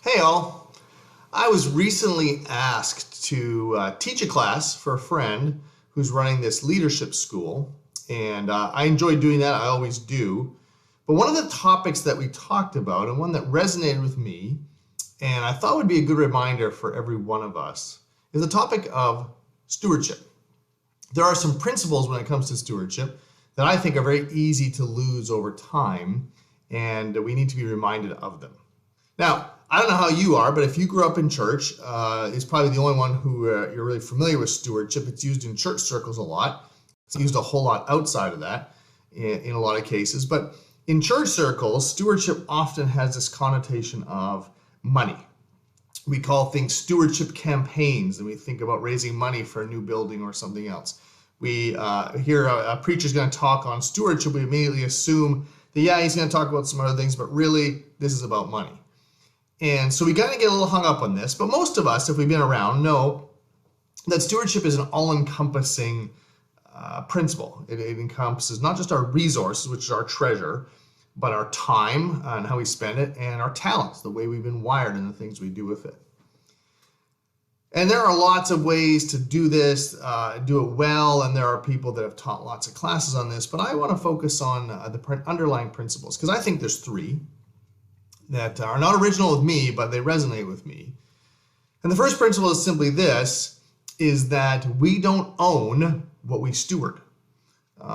Hey all, I was recently asked to teach a class for a friend who's running this leadership school, and I enjoy doing that, I always do. But one of the topics that we talked about, and one that resonated with me, and I thought would be a good reminder for every one of us, is the topic of stewardship. There are some principles when it comes to stewardship that I think are very easy to lose over time, and we need to be reminded of them. Now, I don't know how you are, but if you grew up in church, it's probably the only one who you're really familiar with stewardship. It's used in church circles a lot. It's used a whole lot outside of that in a lot of cases. But in church circles, stewardship often has this connotation of money. We call things stewardship campaigns, and we think about raising money for a new building or something else. We hear a preacher's going to talk on stewardship. We immediately assume that, yeah, he's going to talk about some other things, but really, this is about money. And so we got to get a little hung up on this, but most of us, if we've been around, know that stewardship is an all-encompassing principle. It encompasses not just our resources, which is our treasure, but our time and how we spend it, and our talents, the way we've been wired and the things we do with it. And there are lots of ways to do this, do it well, and there are people that have taught lots of classes on this, but I want to focus on the underlying principles, because I think there's three that are not original with me, but they resonate with me. And the first principle is simply this, is that we don't own what we steward.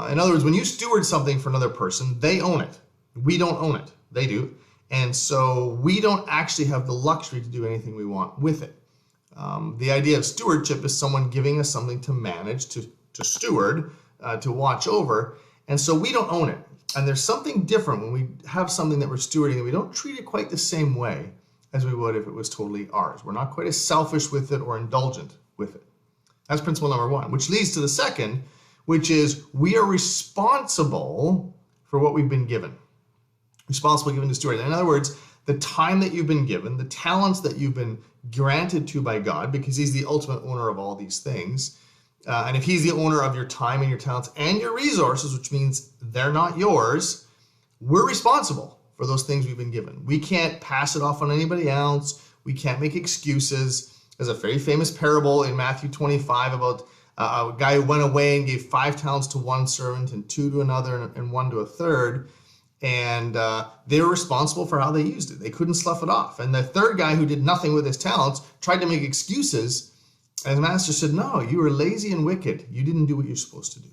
In other words, when you steward something for another person, they own it. We don't own it, they do. And so we don't actually have the luxury to do anything we want with it. The idea of stewardship is someone giving us something to manage, to steward, to watch over, and so we don't own it. And there's something different when we have something that we're stewarding, and we don't treat it quite the same way as we would if it was totally ours. We're not quite as selfish with it or indulgent with it. That's principle number one, which leads to the second, which is we are responsible for what we've been given. Responsible given to steward. In other words, the time that you've been given, the talents that you've been granted to by God, because He's the ultimate owner of all these things. And if He's the owner of your time and your talents and your resources, which means they're not yours, we're responsible for those things we've been given. We can't pass it off on anybody else. We can't make excuses. There's a very famous parable in Matthew 25 about a guy who went away and gave 5 talents to one servant and 2 to another and 1 to a third. And they were responsible for how they used it. They couldn't slough it off. And the third guy who did nothing with his talents tried to make excuses. And his master said, no, you were lazy and wicked. You didn't do what you're supposed to do.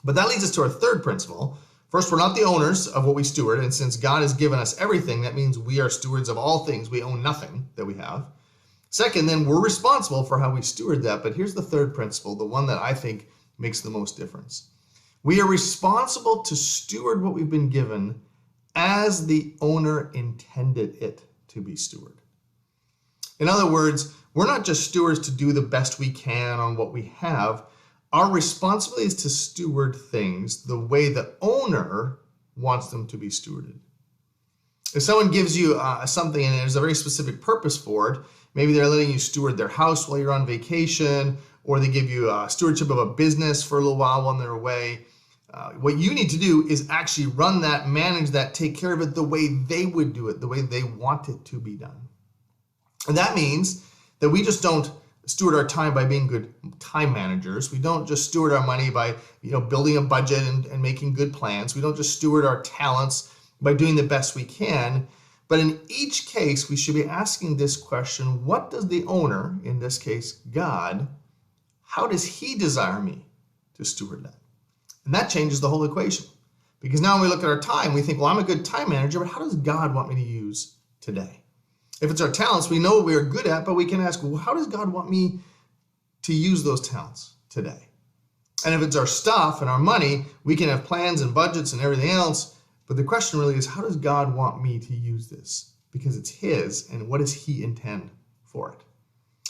But that leads us to our third principle. First, we're not the owners of what we steward. And since God has given us everything, that means we are stewards of all things. We own nothing that we have. Second, then we're responsible for how we steward that. But here's the third principle, the one that I think makes the most difference. We are responsible to steward what we've been given as the owner intended it to be stewarded. In other words, we're not just stewards to do the best we can on what we have. Our responsibility is to steward things the way the owner wants them to be stewarded. If someone gives you something and there's a very specific purpose for it, maybe they're letting you steward their house while you're on vacation, or they give you stewardship of a business for a little while they're away. What you need to do is actually run that, manage that, take care of it the way they would do it, the way they want it to be done. And that means that we just don't steward our time by being good time managers. We don't just steward our money by building a budget and making good plans. We don't just steward our talents by doing the best we can. But in each case, we should be asking this question: what does the owner, in this case God, how does He desire me to steward that? And that changes the whole equation. Because now when we look at our time, we think, well, I'm a good time manager, but how does God want me to use today? If it's our talents, we know what we are good at, but we can ask, well, how does God want me to use those talents today? And if it's our stuff and our money, we can have plans and budgets and everything else. But the question really is, how does God want me to use this? Because it's His, and what does He intend for it?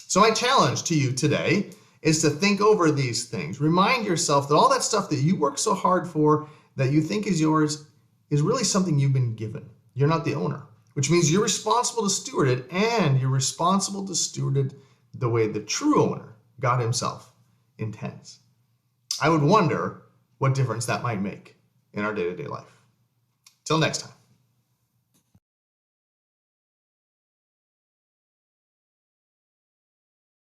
So my challenge to you today is to think over these things. Remind yourself that all that stuff that you work so hard for, that you think is yours, is really something you've been given. You're not the owner. Which means you're responsible to steward it, and you're responsible to steward it the way the true owner, God Himself, intends. I would wonder what difference that might make in our day-to-day life. Till next time.